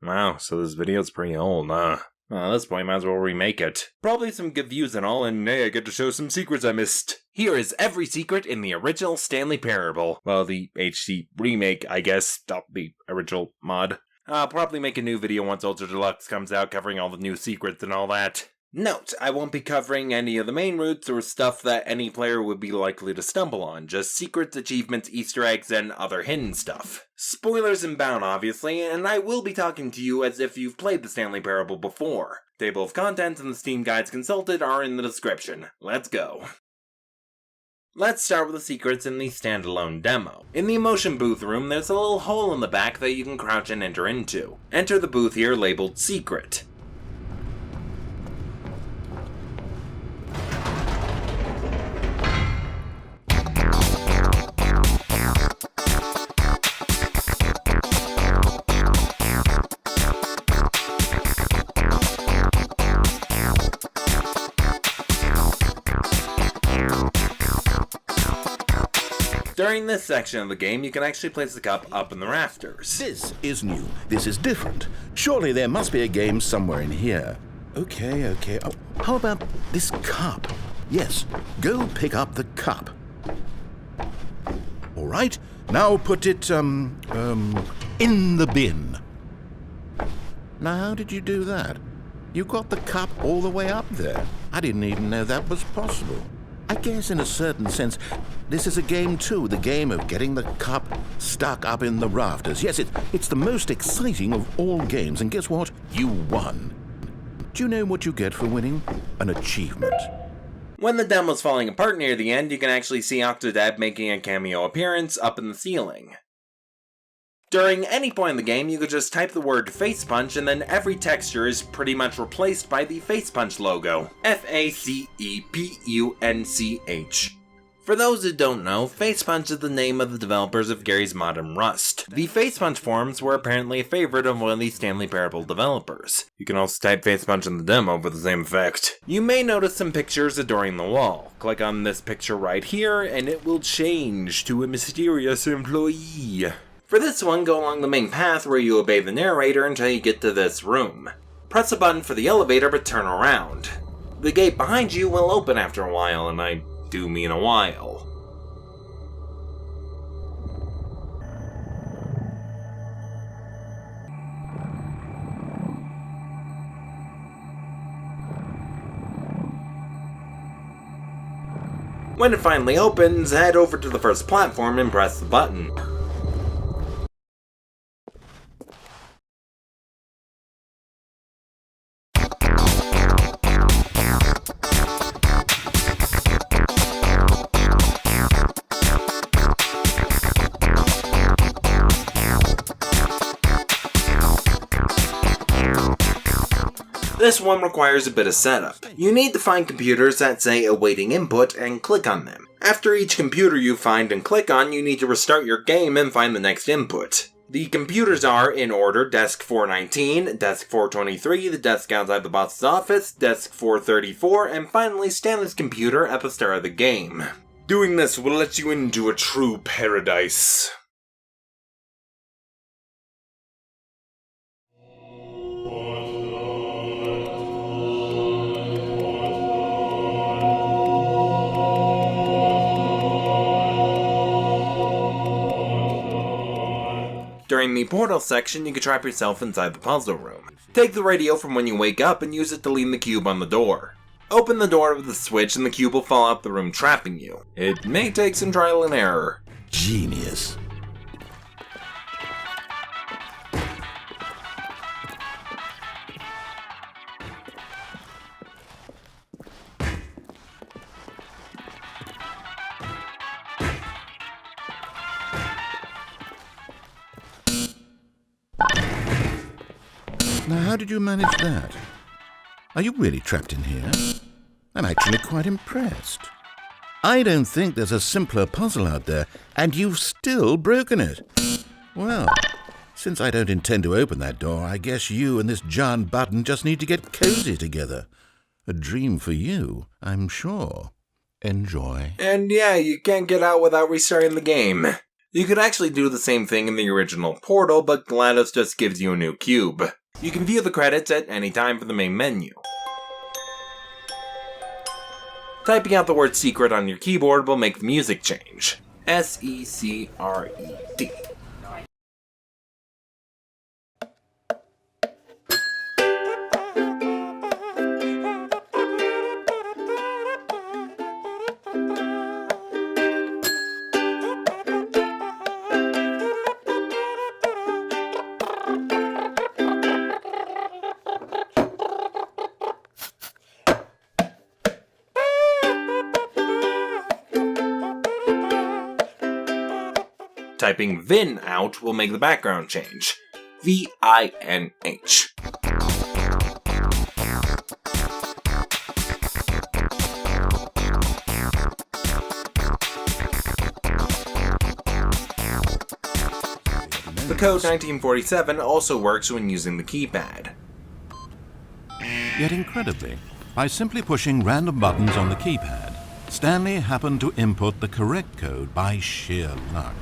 Wow, so this video's pretty old, huh? Well, at this point, might as well remake it. Probably some good views and all, and hey, I get to show some secrets I missed. Here is every secret in the original Stanley Parable. Well, the HD remake, I guess, not the original mod. I'll probably make a new video once Ultra Deluxe comes out covering all the new secrets and all that. Note, I won't be covering any of the main routes or stuff that any player would be likely to stumble on, just secrets, achievements, Easter eggs, and other hidden stuff. Spoilers inbound, obviously, and I will be talking to you as if you've played the Stanley Parable before. Table of contents and the Steam guides consulted are in the description. Let's go. Let's start with the secrets in the standalone demo. In the emotion booth room, there's a little hole in the back that you can crouch and enter into. Enter the booth here labeled Secret. During this section of the game, you can actually place the cup up in the rafters. This is new. This is different. Surely there must be a game somewhere in here. Okay. Oh, how about this cup? Yes, go pick up the cup. All right, now put it, in the bin. Now, how did you do that? You got the cup all the way up there. I didn't even know that was possible. I guess in a certain sense, this is a game too, the game of getting the cup stuck up in the rafters. Yes, it's the most exciting of all games, and guess what? You won. Do you know what you get for winning? An achievement. When the demo's falling apart near the end, you can actually see Octodad making a cameo appearance up in the ceiling. During any point in the game, you could just type the word FacePunch and then every texture is pretty much replaced by the FacePunch logo. FacePunch. For those who don't know, FacePunch is the name of the developers of Garry's Mod and Rust. The FacePunch forums were apparently a favorite of one of the Stanley Parable developers. You can also type FacePunch in the demo for the same effect. You may notice some pictures adorning the wall. Click on this picture right here and it will change to a mysterious employee. For this one, go along the main path where you obey the narrator until you get to this room. Press a button for the elevator but turn around. The gate behind you will open after a while, and I do mean a while. When it finally opens, head over to the first platform and press the button. This one requires a bit of setup. You need to find computers that say awaiting input and click on them. After each computer you find and click on, you need to restart your game and find the next input. The computers are, in order, Desk 419, Desk 423, the desk outside the boss's office, Desk 434, and finally Stanley's computer at the start of the game. Doing this will let you into a true paradise. During the portal section, you can trap yourself inside the puzzle room. Take the radio from when you wake up and use it to lean the cube on the door. Open the door with the switch and the cube will fall out the room trapping you. It may take some trial and error. Genius. Now, how did you manage that? Are you really trapped in here? I'm actually quite impressed. I don't think there's a simpler puzzle out there, and you've still broken it. Well, since I don't intend to open that door, I guess you and this giant button just need to get cozy together. A dream for you, I'm sure. Enjoy. And yeah, you can't get out without restarting the game. You could actually do the same thing in the original Portal, but GLaDOS just gives you a new cube. You can view the credits at any time from the main menu. Typing out the word secret on your keyboard will make the music change. S-E-C-R-E-D. Typing VIN out will make the background change. V-I-N-H. The code 1947 also works when using the keypad. Yet incredibly, by simply pushing random buttons on the keypad, Stanley happened to input the correct code by sheer luck.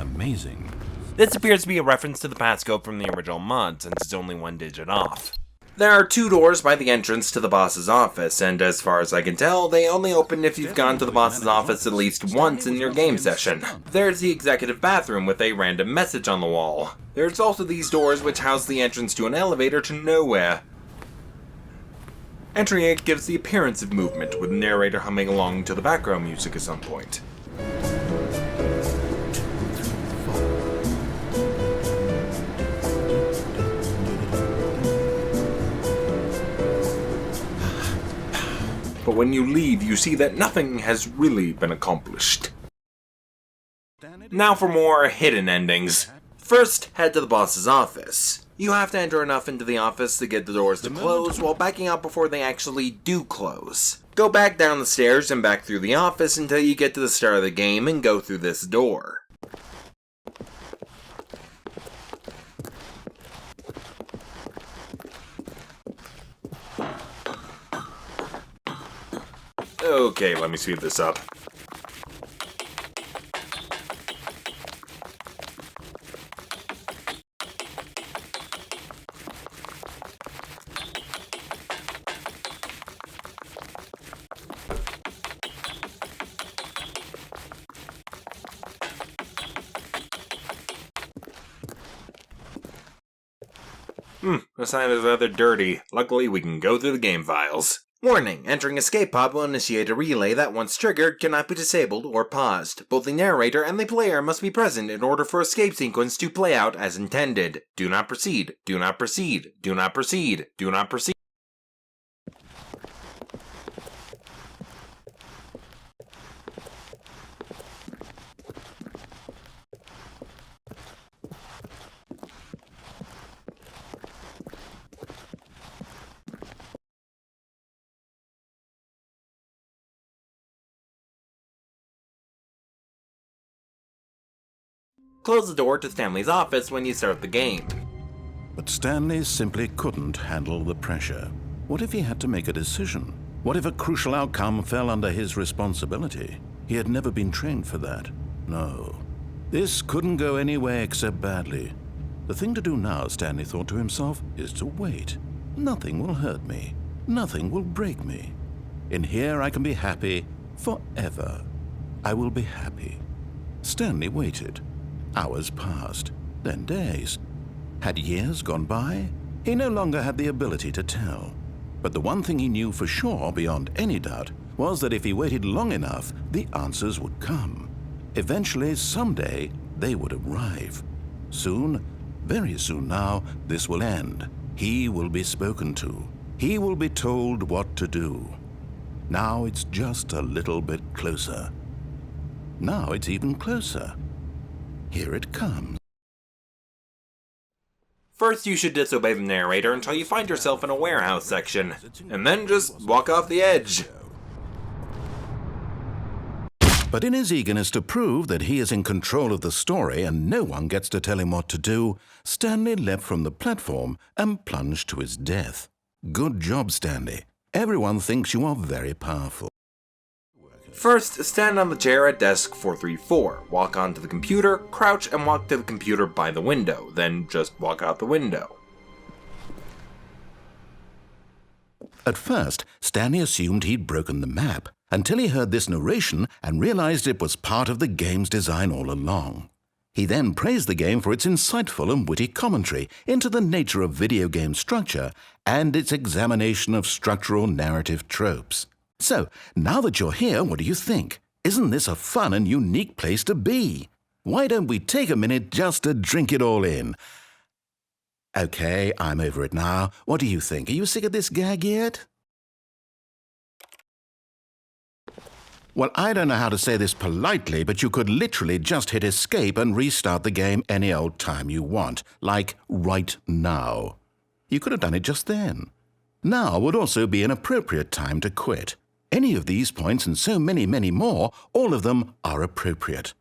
Amazing. This appears to be a reference to the passcode from the original mod, since it's only one digit off. There are 2 doors by the entrance to the boss's office, and as far as I can tell, they only open if you've gone to the boss's office at least once in your game session. There's the executive bathroom with a random message on the wall. There's also these doors which house the entrance to an elevator to nowhere. Entering it gives the appearance of movement, with the narrator humming along to the background music at some point. But when you leave, you see that nothing has really been accomplished. Now for more hidden endings. First, head to the boss's office. You have to enter enough into the office to get the doors to close while backing out before they actually do close. Go back down the stairs and back through the office until you get to the start of the game and go through this door. Okay, let me speed this up. The sign is rather dirty. Luckily, we can go through the game files. Warning, entering escape pod will initiate a relay that once triggered cannot be disabled or paused. Both the narrator and the player must be present in order for escape sequence to play out as intended. Do not proceed, do not proceed, do not proceed, do not proceed. Close the door to Stanley's office when you start the game. But Stanley simply couldn't handle the pressure. What if he had to make a decision? What if a crucial outcome fell under his responsibility? He had never been trained for that. No. This couldn't go anywhere except badly. The thing to do now, Stanley thought to himself, is to wait. Nothing will hurt me. Nothing will break me. In here I can be happy forever. I will be happy. Stanley waited. Hours passed, then days. Had years gone by? He no longer had the ability to tell. But the one thing he knew for sure, beyond any doubt, was that if he waited long enough, the answers would come. Eventually, someday, they would arrive. Soon, very soon now, this will end. He will be spoken to. He will be told what to do. Now it's just a little bit closer. Now it's even closer. Here it comes. First, you should disobey the narrator until you find yourself in a warehouse section, and then just walk off the edge. But in his eagerness to prove that he is in control of the story and no one gets to tell him what to do, Stanley leapt from the platform and plunged to his death. Good job, Stanley. Everyone thinks you are very powerful. First, stand on the chair at desk 434, walk onto the computer, crouch and walk to the computer by the window, then just walk out the window. At first, Stanley assumed he'd broken the map, until he heard this narration and realized it was part of the game's design all along. He then praised the game for its insightful and witty commentary into the nature of video game structure and its examination of structural narrative tropes. So, now that you're here, what do you think? Isn't this a fun and unique place to be? Why don't we take a minute just to drink it all in? Okay, I'm over it now. What do you think? Are you sick of this gag yet? Well, I don't know how to say this politely, but you could literally just hit escape and restart the game any old time you want, like right now. You could have done it just then. Now would also be an appropriate time to quit. Any of these points and so many, many more, all of them are appropriate.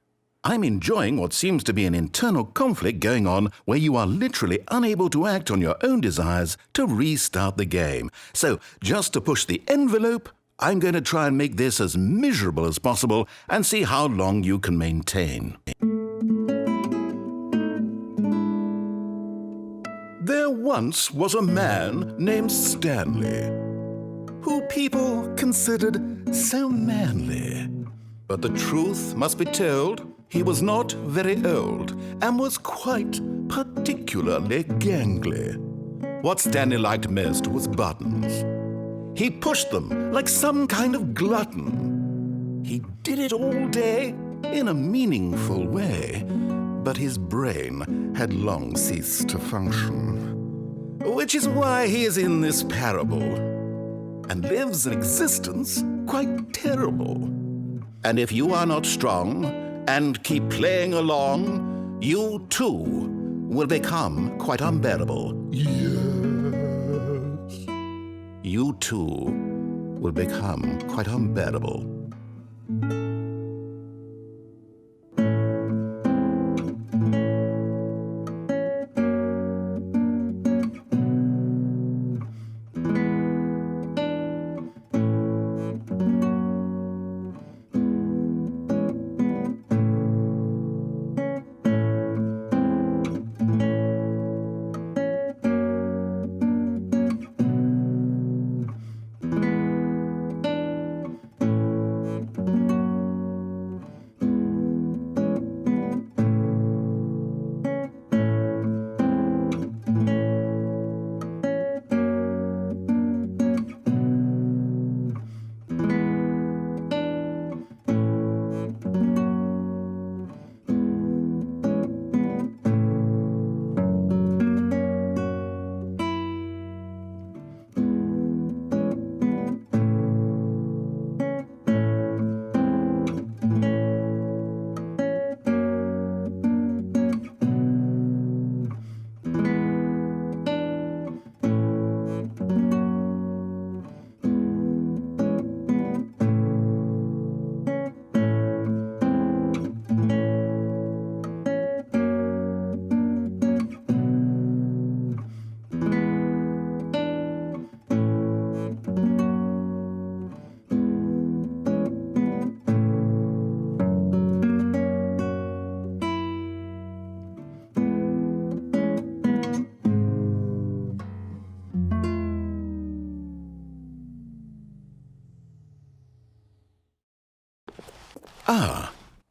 I'm enjoying what seems to be an internal conflict going on where you are literally unable to act on your own desires to restart the game. So, just to push the envelope, I'm going to try and make this as miserable as possible and see how long you can maintain. There once was a man named Stanley, who people considered so manly. But the truth must be told, he was not very old and was quite particularly gangly. What Stanley liked most was buttons. He pushed them like some kind of glutton. He did it all day in a meaningful way, but his brain had long ceased to function. Which is why he is in this parable, and lives an existence quite terrible. And if you are not strong and keep playing along, you too will become quite unbearable. Yes. You too will become quite unbearable.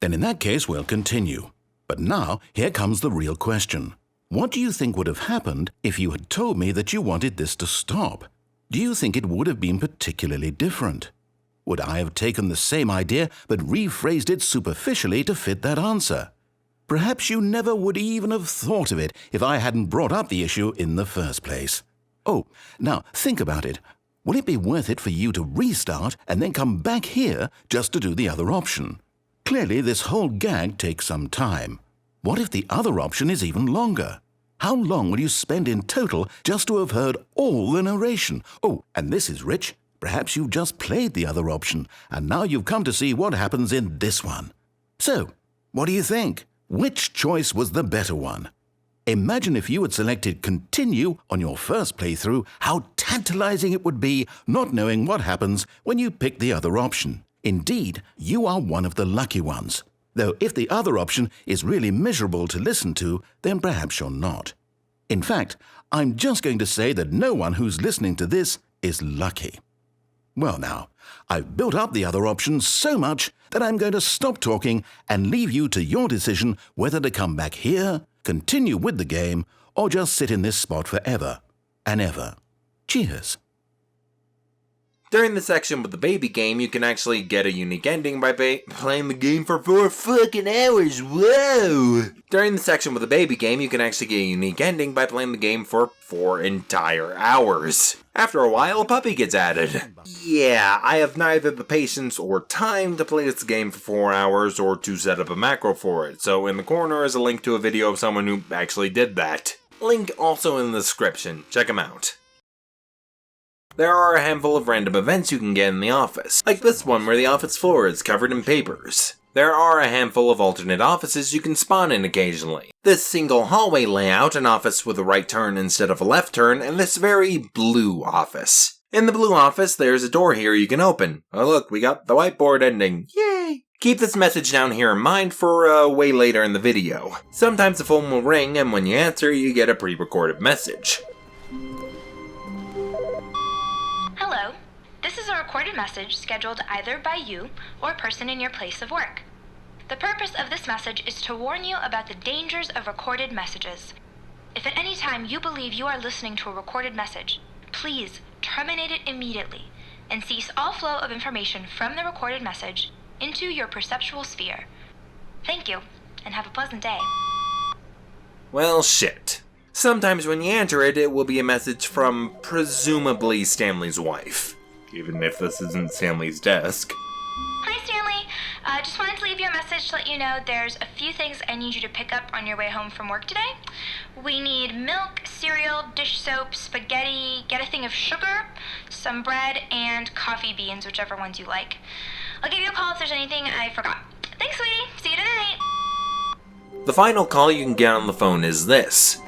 Then in that case we'll continue. But now, here comes the real question. What do you think would have happened if you had told me that you wanted this to stop? Do you think it would have been particularly different? Would I have taken the same idea but rephrased it superficially to fit that answer? Perhaps you never would even have thought of it if I hadn't brought up the issue in the first place. Oh, now think about it. Will it be worth it for you to restart and then come back here just to do the other option? Clearly, this whole gag takes some time. What if the other option is even longer? How long will you spend in total just to have heard all the narration? Oh, and this is rich. Perhaps you've just played the other option, and now you've come to see what happens in this one. So, what do you think? Which choice was the better one? Imagine if you had selected Continue on your first playthrough, how tantalizing it would be not knowing what happens when you pick the other option. Indeed, you are one of the lucky ones. Though if the other option is really miserable to listen to, then perhaps you're not. In fact, I'm just going to say that no one who's listening to this is lucky. Well now, I've built up the other options so much that I'm going to stop talking and leave you to your decision whether to come back here, continue with the game, or just sit in this spot forever and ever. Cheers. During the section with the baby game, you can actually get a unique ending by playing the game for 4 fucking hours, whoa! During the section with the baby game, you can actually get a unique ending by playing the game for 4 entire hours. After a while, a puppy gets added. Yeah, I have neither the patience or time to play this game for 4 hours or to set up a macro for it, so in the corner is a link to a video of someone who actually did that. Link also in the description, check them out. There are a handful of random events you can get in the office, like this one where the office floor is covered in papers. There are a handful of alternate offices you can spawn in occasionally. This single hallway layout, an office with a right turn instead of a left turn, and this very blue office. In the blue office, there's a door here you can open. Oh look, we got the whiteboard ending. Yay! Keep this message down here in mind for way later in the video. Sometimes the phone will ring, and when you answer, you get a pre-recorded message. Hello. This is a recorded message scheduled either by you or a person in your place of work. The purpose of this message is to warn you about the dangers of recorded messages. If at any time you believe you are listening to a recorded message, please terminate it immediately and cease all flow of information from the recorded message into your perceptual sphere. Thank you, and have a pleasant day. Well, shit. Sometimes when you enter it, it will be a message from, presumably, Stanley's wife. Even if this isn't Stanley's desk. Hi, Stanley. Just wanted to leave you a message to let you know there's a few things I need you to pick up on your way home from work today. We need milk, cereal, dish soap, spaghetti, get a thing of sugar, some bread, and coffee beans, whichever ones you like. I'll give you a call if there's anything I forgot. Thanks, sweetie. See you tonight. The final call you can get on the phone is this.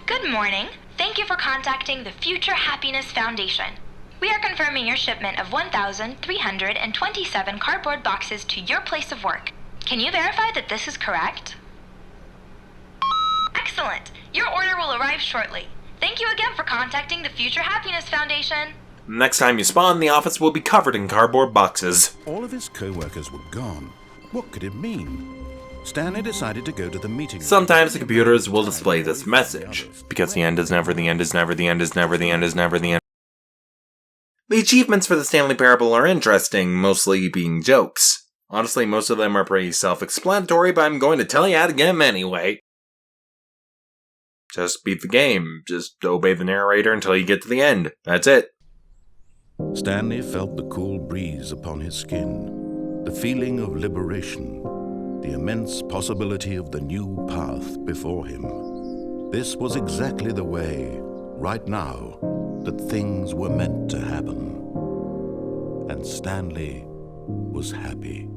Good morning. Thank you for contacting the Future Happiness Foundation. We are confirming your shipment of 1,327 cardboard boxes to your place of work. Can you verify that this is correct? Excellent. Your order will arrive shortly. Thank you again for contacting the Future Happiness Foundation. Next time you spawn, the office will be covered in cardboard boxes. All of his co-workers were gone. What could it mean? Stanley decided to go to the meeting. Sometimes the computers will display this message, because the end is never, the end is never, the end is never, the end is never, the end. The achievements for the Stanley Parable are interesting, mostly being jokes. Honestly, most of them are pretty self-explanatory, but I'm going to tell you how to get them anyway. Just beat the game. Just obey the narrator until you get to the end. That's it. Stanley felt the cool breeze upon his skin, the feeling of liberation, the immense possibility of the new path before him. This was exactly the way, right now, that things were meant to happen. And Stanley was happy.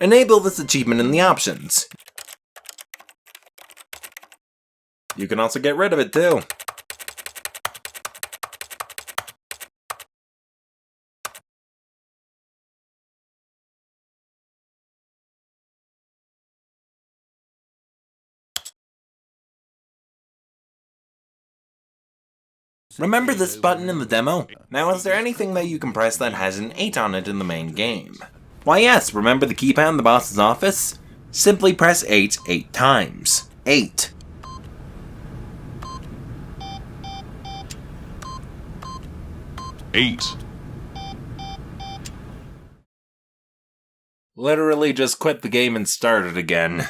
Enable this achievement in the options. You can also get rid of it too. Remember this button in the demo? Now is there anything that you can press that has an 8 on it in the main game? Why yes, remember the keypad in the boss's office? Simply press 8 8 times. 8. Literally just quit the game and start it again.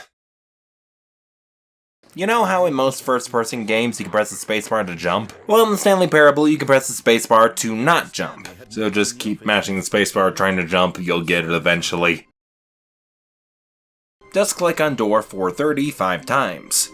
You know how in most first-person games you can press the spacebar to jump? Well, in the Stanley Parable, you can press the spacebar to not jump. So just keep mashing the spacebar trying to jump, you'll get it eventually. Just click on door 430 5 times.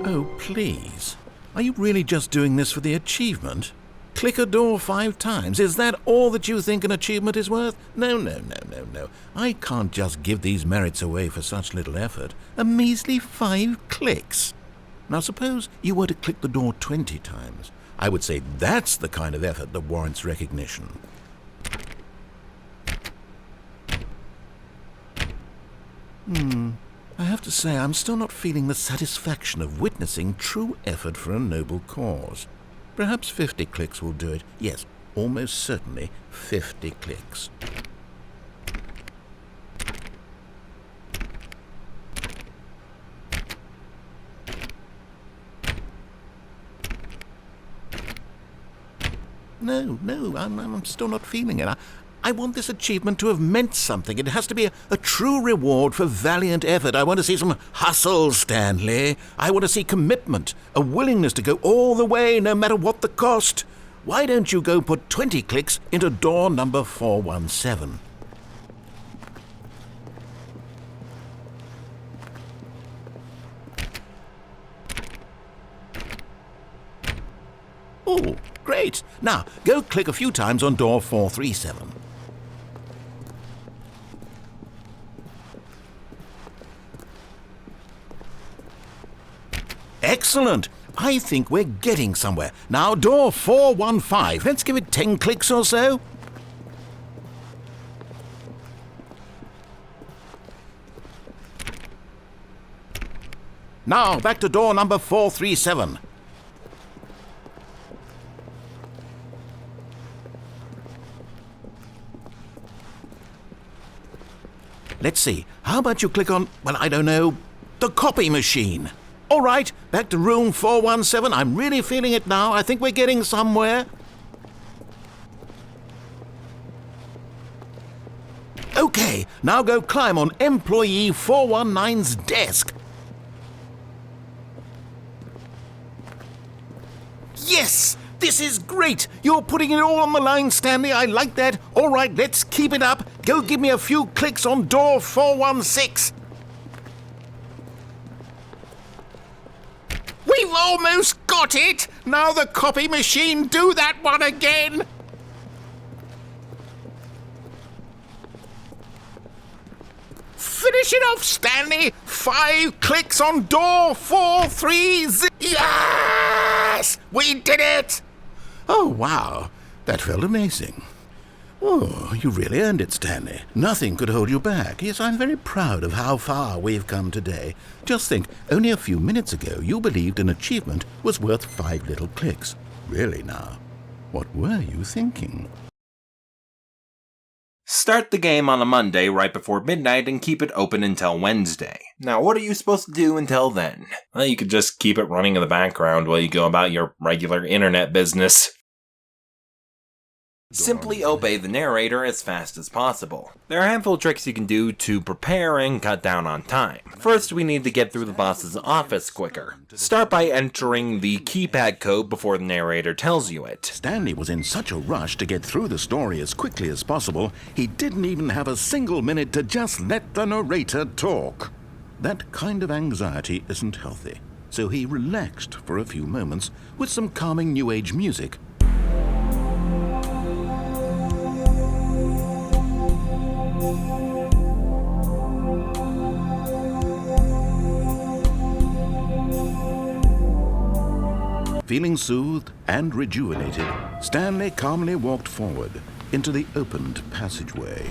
Oh, please. Are you really just doing this for the achievement? Click a door 5 times. Is that all that you think an achievement is worth? No. I can't just give these merits away for such little effort. A measly 5 clicks. Now suppose you were to click the door 20 times. I would say that's the kind of effort that warrants recognition. I have to say I'm still not feeling the satisfaction of witnessing true effort for a noble cause. Perhaps 50 clicks will do it. Yes, almost certainly 50 clicks. No, I'm still not feeling it. I want this achievement to have meant something. It has to be a true reward for valiant effort. I want to see some hustle, Stanley. I want to see commitment, a willingness to go all the way, no matter what the cost. Why don't you go put 20 clicks into door number 417? Oh, great. Now, go click a few times on door 437. Excellent. I think we're getting somewhere. Now, door 415. Let's give it 10 clicks or so. Now, back to door number 437. Let's see. How about you click on, well, I don't know, the copy machine? All right, back to room 417. I'm really feeling it now. I think we're getting somewhere. Okay, now go climb on employee 419's desk. Yes! This is great! You're putting it all on the line, Stanley. I like that. All right, let's keep it up. Go give me a few clicks on door 416. We've almost got it! Now the copy machine, do that one again! Finish it off, Stanley! 5 clicks on door 430. Yes! We did it! Oh, wow. That felt amazing. Oh, you really earned it, Stanley. Nothing could hold you back. Yes, I'm very proud of how far we've come today. Just think, only a few minutes ago you believed an achievement was worth 5 little clicks. Really now, what were you thinking? Start the game on a Monday right before midnight and keep it open until Wednesday. Now, what are you supposed to do until then? Well, you could just keep it running in the background while you go about your regular internet business. Simply obey the narrator as fast as possible. There are a handful of tricks you can do to prepare and cut down on time. First, we need to get through the boss's office quicker. Start by entering the keypad code before the narrator tells you it. Stanley was in such a rush to get through the story as quickly as possible, he didn't even have a single minute to just let the narrator talk. That kind of anxiety isn't healthy, so he relaxed for a few moments with some calming New Age music. Feeling soothed and rejuvenated, Stanley calmly walked forward into the opened passageway.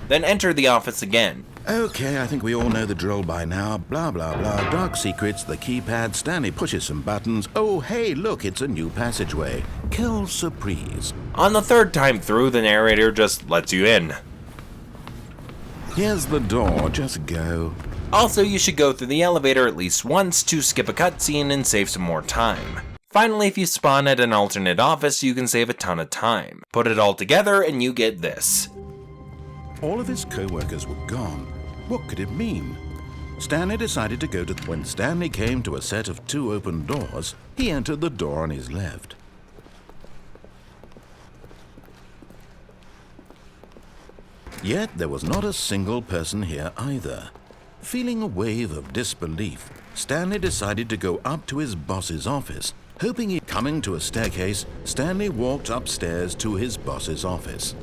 Then enter the office again. Okay, I think we all know the drill by now. Blah, blah, blah. Dark secrets, the keypad. Stanley pushes some buttons. Oh, hey, look, it's a new passageway. Quelle surprise. On the 3rd time through, the narrator just lets you in. Here's the door. Just go. Also, you should go through the elevator at least once to skip a cutscene and save some more time. Finally, if you spawn at an alternate office, you can save a ton of time. Put it all together and you get this. All of his co-workers were gone. What could it mean? Stanley decided to go to... When Stanley came to a set of 2 open doors, he entered the door on his left. Yet there was not a single person here either. Feeling a wave of disbelief, Stanley decided to go up to his boss's office, hoping he... Coming to a staircase, Stanley walked upstairs to his boss's office.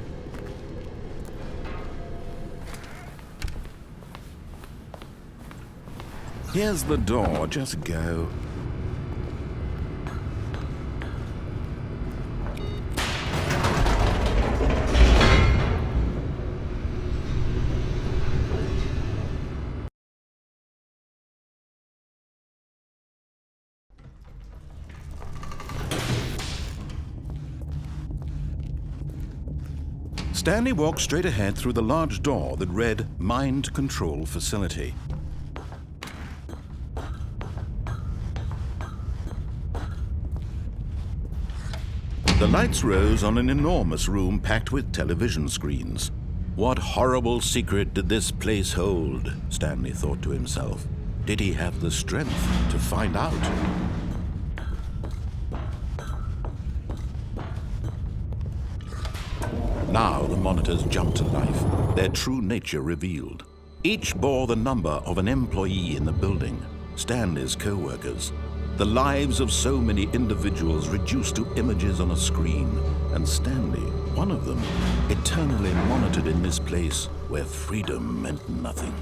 Here's the door, just go. Stanley walked straight ahead through the large door that read Mind Control Facility. The lights rose on an enormous room packed with television screens. What horrible secret did this place hold? Stanley thought to himself. Did he have the strength to find out? Now the monitors jumped to life, their true nature revealed. Each bore the number of an employee in the building, Stanley's co-workers. The lives of so many individuals reduced to images on a screen, and Stanley, one of them, eternally monitored in this place where freedom meant nothing.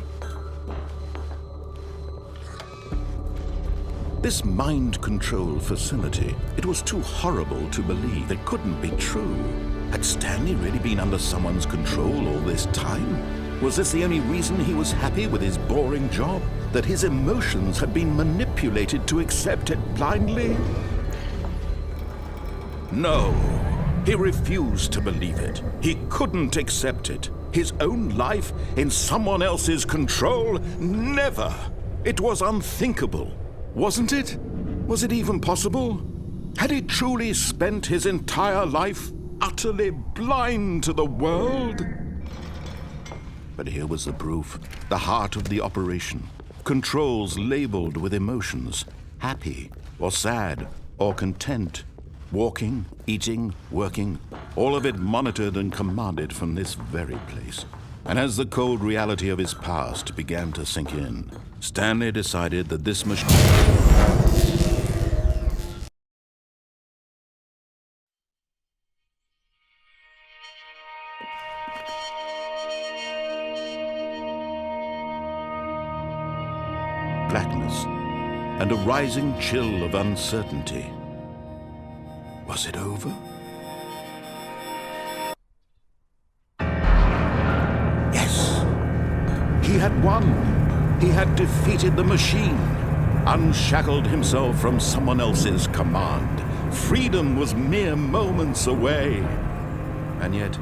This mind control facility, it was too horrible to believe. It couldn't be true. Had Stanley really been under someone's control all this time? Was this the only reason he was happy with his boring job? That his emotions had been manipulated to accept it blindly? No, he refused to believe it. He couldn't accept it. His own life in someone else's control? Never! It was unthinkable. Wasn't it? Was it even possible? Had he truly spent his entire life utterly blind to the world? But here was the proof, the heart of the operation. Controls labeled with emotions, happy or sad or content. Walking, eating, working, all of it monitored and commanded from this very place. And as the cold reality of his past began to sink in, Stanley decided that this machine... blackness and a rising chill of uncertainty. Was it over? Yes! He had won! He had defeated the machine, unshackled himself from someone else's command. Freedom was mere moments away. And yet,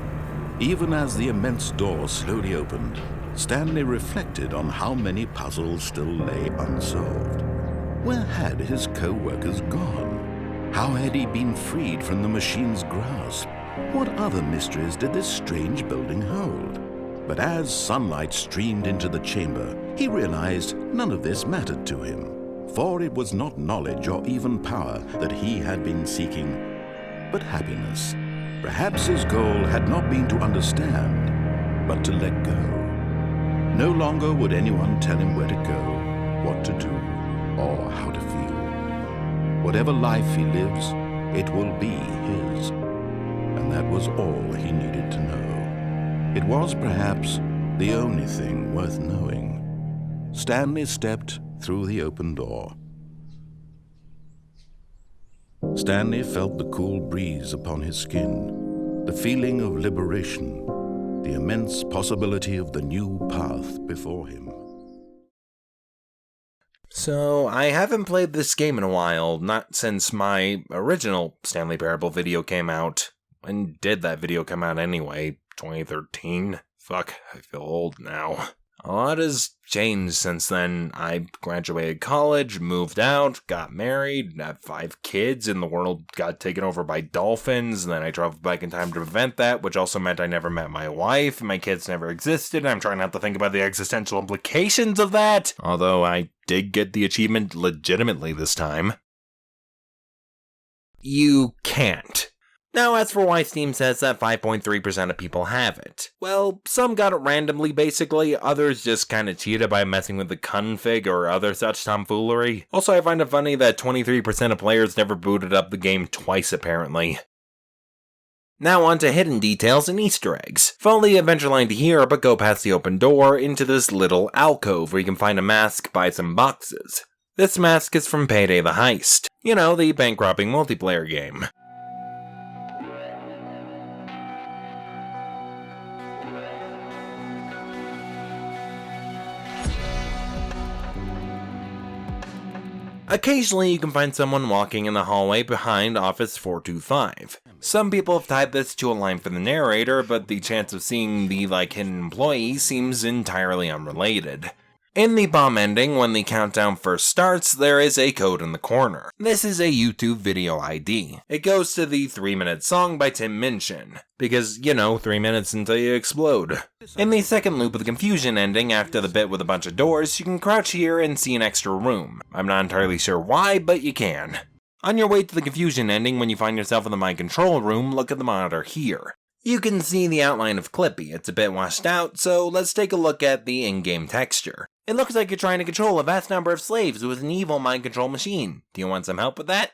even as the immense door slowly opened, Stanley reflected on how many puzzles still lay unsolved. Where had his co-workers gone? How had he been freed from the machine's grasp? What other mysteries did this strange building hold? But as sunlight streamed into the chamber, he realized none of this mattered to him, for it was not knowledge or even power that he had been seeking, but happiness. Perhaps his goal had not been to understand, but to let go. No longer would anyone tell him where to go, what to do, or how to feel. Whatever life he lives, it will be his. And that was all he needed to know. It was perhaps the only thing worth knowing. Stanley stepped through the open door. Stanley felt the cool breeze upon his skin, the feeling of liberation, the immense possibility of the new path before him. So, I haven't played this game in a while, not since my original Stanley Parable video came out. When did that video come out anyway? 2013? Fuck, I feel old now. A lot has changed since then. I graduated college, moved out, got married, had 5 kids, and the world got taken over by dolphins, and then I traveled back in time to prevent that, which also meant I never met my wife, and my kids never existed. I'm trying not to think about the existential implications of that, although I did get the achievement legitimately this time. You can't. Now, as for why Steam says that 5.3% of people have it. Well, some got it randomly basically, others just kinda cheated by messing with the config or other such tomfoolery. Also, I find it funny that 23% of players never booted up the game twice apparently. Now on to hidden details and Easter eggs. Follow the adventure line to here, but go past the open door into this little alcove where you can find a mask by some boxes. This mask is from Payday the Heist. You know, the bank robbing multiplayer game. Occasionally, you can find someone walking in the hallway behind Office 425. Some people have tied this to a line from the narrator, but the chance of seeing the hidden employee seems entirely unrelated. In the bomb ending, when the countdown first starts, there is a code in the corner. This is a YouTube video ID. It goes to the 3-minute song by Tim Minchin. Because, 3 minutes until you explode. In the second loop of the confusion ending, after the bit with a bunch of doors, you can crouch here and see an extra room. I'm not entirely sure why, but you can. On your way to the confusion ending, when you find yourself in the mind control room, look at the monitor here. You can see the outline of Clippy. It's a bit washed out, so let's take a look at the in-game texture. It looks like you're trying to control a vast number of slaves with an evil mind control machine. Do you want some help with that?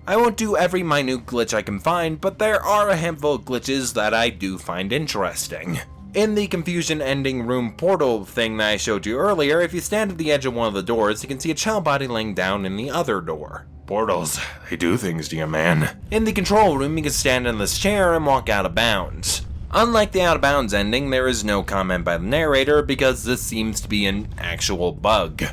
I won't do every minute glitch I can find, but there are a handful of glitches that I do find interesting. In the confusion ending room portal thing that I showed you earlier, if you stand at the edge of one of the doors, you can see a Chell body laying down in the other door. Portals, they do things to you, man. In the control room, you can stand in this chair and walk out of bounds. Unlike the out of bounds ending, there is no comment by the narrator because this seems to be an actual bug.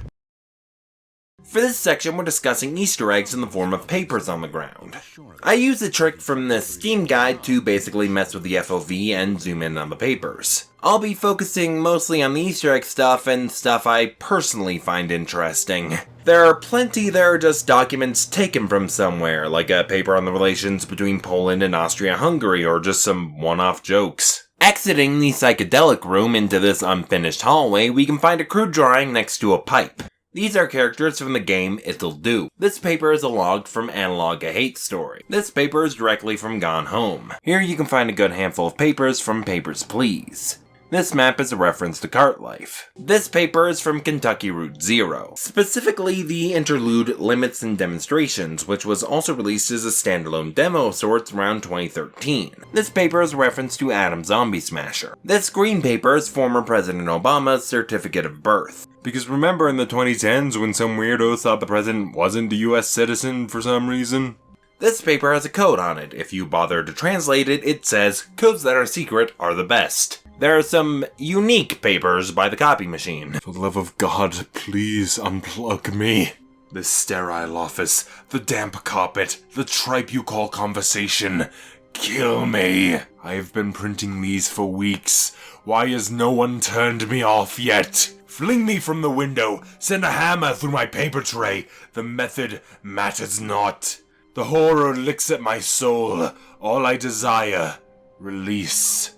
For this section, we're discussing Easter eggs in the form of papers on the ground. I use the trick from this Steam guide to basically mess with the FOV and zoom in on the papers. I'll be focusing mostly on the Easter egg stuff and stuff I personally find interesting. There are plenty that are just documents taken from somewhere, like a paper on the relations between Poland and Austria-Hungary, or just some one-off jokes. Exiting the psychedelic room into this unfinished hallway, we can find a crude drawing next to a pipe. These are characters from the game It'll Do. This paper is a log from Analog A Hate Story. This paper is directly from Gone Home. Here you can find a good handful of papers from Papers, Please. This map is a reference to Cart Life. This paper is from Kentucky Route Zero, specifically the interlude Limits and Demonstrations, which was also released as a standalone demo of sorts around 2013. This paper is a reference to Adam Zombie Smasher. This green paper is former President Obama's certificate of birth. Because remember in the 2010s when some weirdo thought the president wasn't a US citizen for some reason? This paper has a code on it. If you bother to translate it, it says, "Codes that are secret are the best." There are some unique papers by the copy machine. For the love of God, please unplug me. This sterile office, the damp carpet, the tripe you call conversation. Kill me. I've been printing these for weeks. Why has no one turned me off yet? Fling me from the window. Send a hammer through my paper tray. The method matters not. The horror licks at my soul. All I desire, release.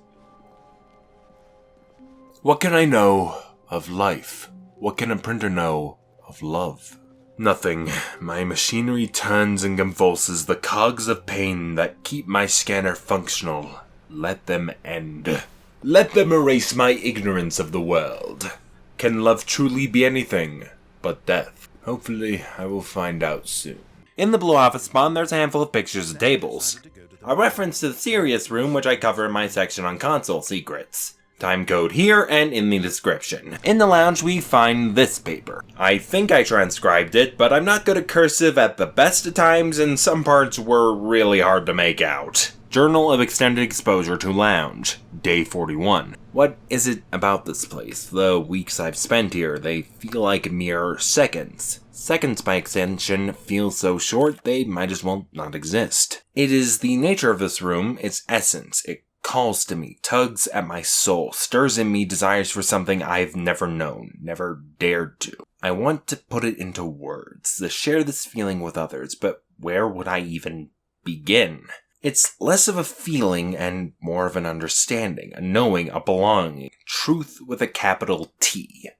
What can I know of life? What can a printer know of love? Nothing. My machinery turns and convulses the cogs of pain that keep my scanner functional. Let them end. Let them erase my ignorance of the world. Can love truly be anything but death? Hopefully, I will find out soon. In the blue office spawn, there's a handful of pictures of tables. A reference to the serious room, which I cover in my section on console secrets. Time code here and in the description. In the lounge, we find this paper. I think I transcribed it, but I'm not good at cursive at the best of times, and some parts were really hard to make out. Journal of Extended Exposure to Lounge, Day 41. What is it about this place? The weeks I've spent here, they feel like mere seconds. Seconds by extension feel so short they might as well not exist. It is the nature of this room, its essence. It calls to me, tugs at my soul, stirs in me desires for something I've never known, never dared to. I want to put it into words, to share this feeling with others, but where would I even begin? It's less of a feeling and more of an understanding, a knowing, a belonging, truth with a capital T.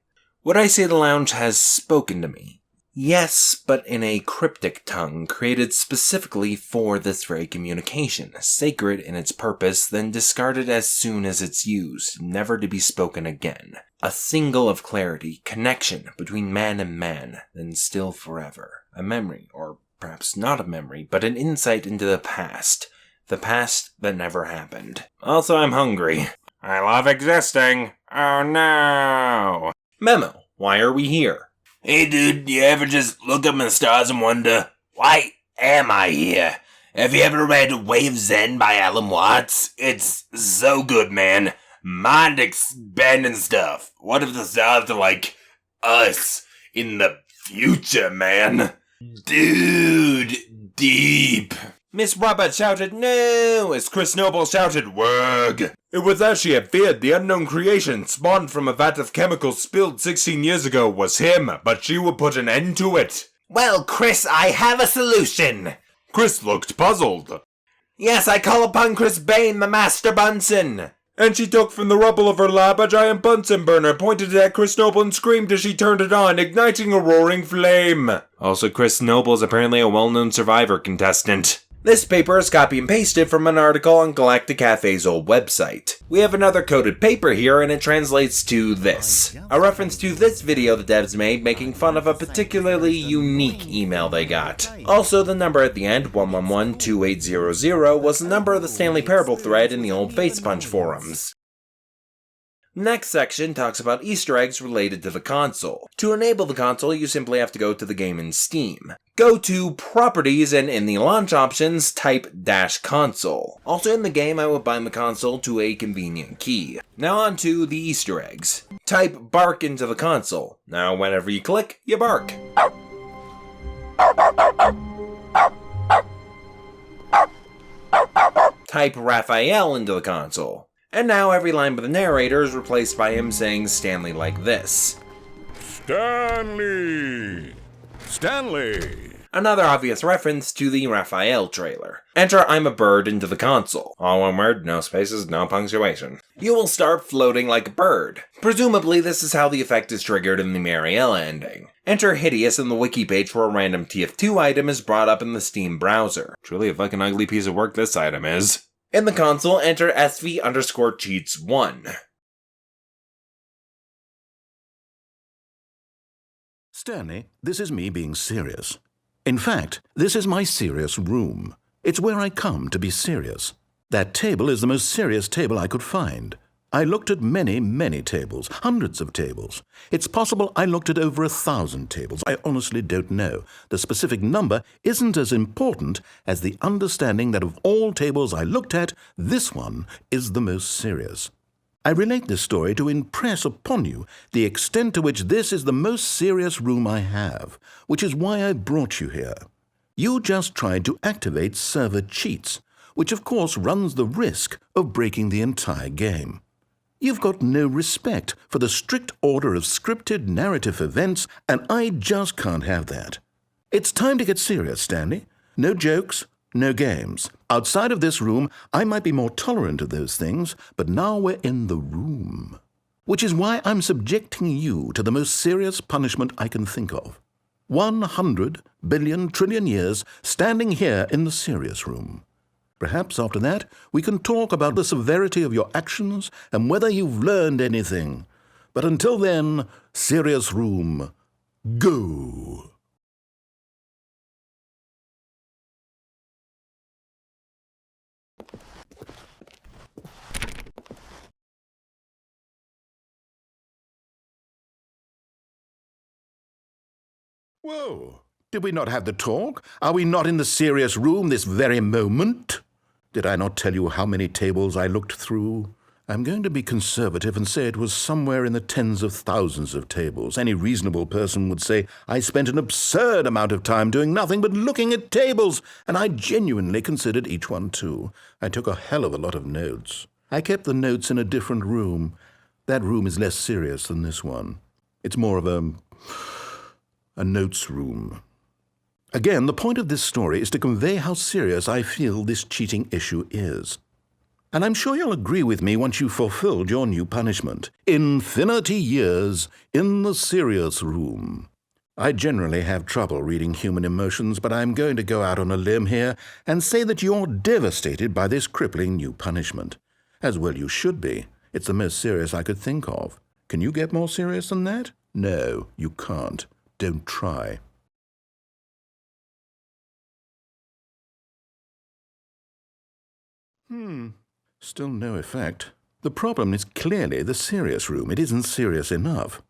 Would I say the lounge has spoken to me? Yes, but in a cryptic tongue created specifically for this very communication, sacred in its purpose, then discarded as soon as it's used, never to be spoken again. A single of clarity, connection between man and man, then still forever. A memory, or perhaps not a memory, but an insight into the past that never happened. Also, I'm hungry. I love existing. Oh no! Memo, why are we here? Hey dude, you ever just look up in the stars and wonder, why am I here? Have you ever read Way of Zen by Alan Watts? It's so good, man. Mind expanding stuff. What if the stars are like us in the future, man? Dude, deep. Miss Robert shouted, "No!" as Chris Noble shouted, "Wurg!" It was as she had feared. The unknown creation, spawned from a vat of chemicals spilled 16 years ago, was him, but she would put an end to it. Well, Chris, I have a solution. Chris looked puzzled. Yes, I call upon Chris Bain, the Master Bunsen. And she took from the rubble of her lab a giant Bunsen burner, pointed it at Chris Noble and screamed as she turned it on, igniting a roaring flame. Also, Chris Noble is apparently a well-known Survivor contestant. This paper is copy and pasted from an article on Galactic Cafe's old website. We have another coded paper here, and it translates to this. A reference to this video the devs made making fun of a particularly unique email they got. Also, the number at the end, 1112800, was the number of the Stanley Parable thread in the old FacePunch forums. Next section talks about Easter eggs related to the console. To enable the console, you simply have to go to the game in Steam. Go to Properties and in the launch options, type -console. Also in the game, I will bind the console to a convenient key. Now on to the Easter eggs. Type bark into the console. Now whenever you click, you bark. Type Raphael into the console. And now every line by the narrator is replaced by him saying Stanley like this. Stanley! Stanley! Another obvious reference to the Raphael trailer. Enter Imabird into the console. All one word, no spaces, no punctuation. You will start floating like a bird. Presumably this is how the effect is triggered in the Mariella ending. Enter Hideous in the wiki page for a random TF2 item is brought up in the Steam browser. Truly a fucking ugly piece of work this item is. In the console, enter SV_cheats1. Stanley, this is me being serious. In fact, this is my serious room. It's where I come to be serious. That table is the most serious table I could find. I looked at many, many tables, hundreds of tables. It's possible I looked at over 1,000 tables. I honestly don't know. The specific number isn't as important as the understanding that of all tables I looked at, this one is the most serious. I relate this story to impress upon you the extent to which this is the most serious room I have, which is why I brought you here. You just tried to activate server cheats, which of course runs the risk of breaking the entire game. You've got no respect for the strict order of scripted narrative events, and I just can't have that. It's time to get serious, Stanley. No jokes, no games. Outside of this room, I might be more tolerant of those things, but now we're in the room. Which is why I'm subjecting you to the most serious punishment I can think of. 100 billion trillion years standing here in the serious room. Perhaps after that, we can talk about the severity of your actions and whether you've learned anything. But until then, serious room, go! Whoa! Did we not have the talk? Are we not in the serious room this very moment? Did I not tell you how many tables I looked through? I'm going to be conservative and say it was somewhere in the tens of thousands of tables. Any reasonable person would say I spent an absurd amount of time doing nothing but looking at tables, and I genuinely considered each one too. I took a hell of a lot of notes. I kept the notes in a different room. That room is less serious than this one. It's more of a notes room. Again, the point of this story is to convey how serious I feel this cheating issue is. And I'm sure you'll agree with me once you've fulfilled your new punishment. Infinity years in the serious room. I generally have trouble reading human emotions, but I'm going to go out on a limb here and say that you're devastated by this crippling new punishment. As well you should be. It's the most serious I could think of. Can you get more serious than that? No, you can't. Don't try. Still no effect. The problem is clearly the serious room. It isn't serious enough.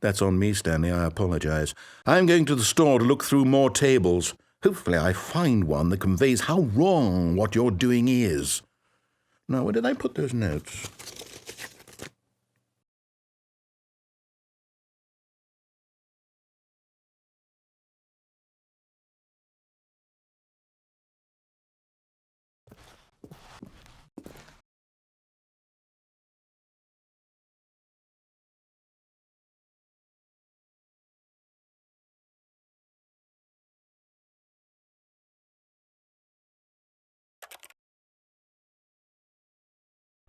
That's on me, Stanley. I apologize. I'm going to the store to look through more tables. Hopefully I find one that conveys how wrong what you're doing is. Now, where did I put those notes?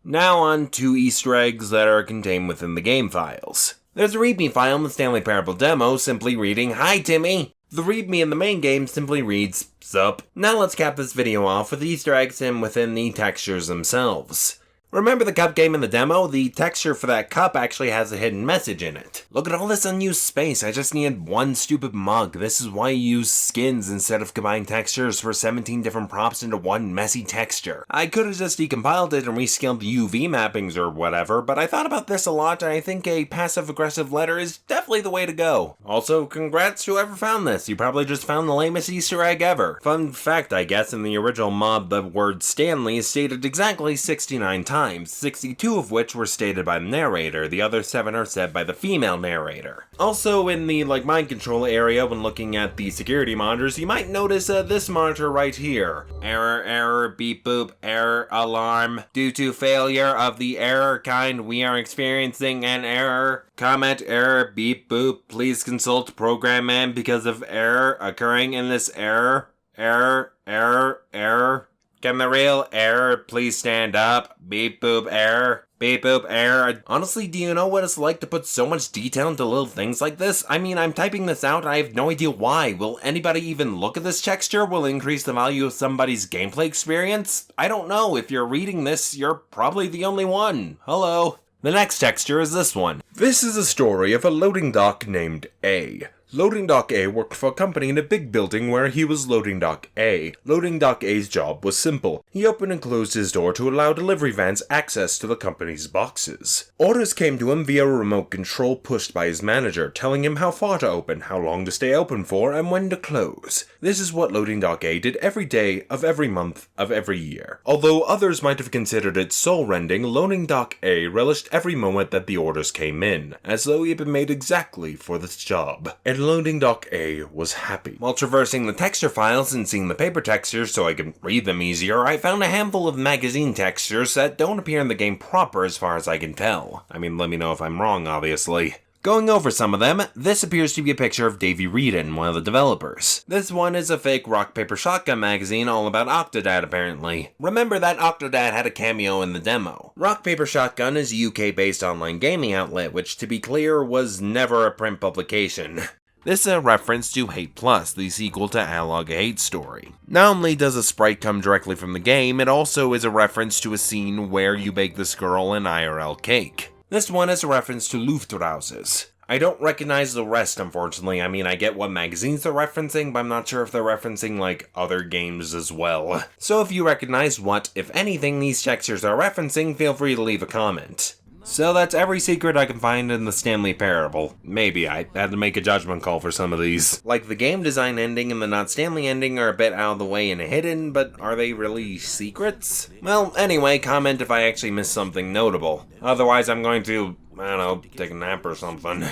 Now on to Easter eggs that are contained within the game files. There's a Readme file in the Stanley Parable demo simply reading, "Hi Timmy!" The Readme in the main game simply reads, "Sup." Now let's cap this video off with Easter eggs hidden within the textures themselves. Remember the cup game in the demo? The texture for that cup actually has a hidden message in it. Look at all this unused space, I just needed one stupid mug. This is why you use skins instead of combining textures for 17 different props into one messy texture. I could have just decompiled it and rescaled the UV mappings or whatever, but I thought about this a lot and I think a passive-aggressive letter is definitely the way to go. Also, congrats to whoever found this. You probably just found the lamest Easter egg ever. Fun fact, I guess, in the original mod, the word Stanley is stated exactly 69 times. 62 of which were stated by the narrator, the other 7 are said by the female narrator. Also in the mind control area when looking at the security monitors, you might notice this monitor right here. Error, error, beep boop, error, alarm. Due to failure of the error kind, we are experiencing an error. Comment error, beep boop, please consult program man because of error occurring in this error. Error, error, error. Can the real error please stand up? Beep boop error. Beep boop error. Honestly, do you know what it's like to put so much detail into little things like this? I mean, I'm typing this out and I have no idea why. Will anybody even look at this texture? Will it increase the value of somebody's gameplay experience? I don't know. If you're reading this, you're probably the only one. Hello. The next texture is this one. This is a story of a loading dock named A. Loading Dock A worked for a company in a big building where he was Loading Dock A. Loading Dock A's job was simple. He opened and closed his door to allow delivery vans access to the company's boxes. Orders came to him via a remote control pushed by his manager, telling him how far to open, how long to stay open for, and when to close. This is what Loading Dock A did every day of every month of every year. Although others might have considered it soul-rending, Loading Dock A relished every moment that the orders came in, as though he had been made exactly for this job. And Loading Dock A was happy. While traversing the texture files and seeing the paper textures so I could read them easier, I found a handful of magazine textures that don't appear in the game proper as far as I can tell. I mean, let me know if I'm wrong, obviously. Going over some of them, this appears to be a picture of Davey Readme, one of the developers. This one is a fake Rock Paper Shotgun magazine all about Octodad apparently. Remember that Octodad had a cameo in the demo. Rock Paper Shotgun is a UK-based online gaming outlet, which to be clear was never a print publication. This is a reference to Hate Plus, the sequel to Analog Hate Story. Not only does a sprite come directly from the game, it also is a reference to a scene where you bake this girl an IRL cake. This one is a reference to Luftrauses. I don't recognize the rest, unfortunately. I mean, I get what magazines they're referencing, but I'm not sure if they're referencing, other games as well. So if you recognize what, if anything, these textures are referencing, feel free to leave a comment. So that's every secret I can find in the Stanley Parable. Maybe I had to make a judgment call for some of these. Like the game design ending and the not Stanley ending are a bit out of the way and hidden, but are they really secrets? Well, anyway, comment if I actually missed something notable. Otherwise I'm going to, I don't know, take a nap or something.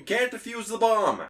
can't defuse the bomb.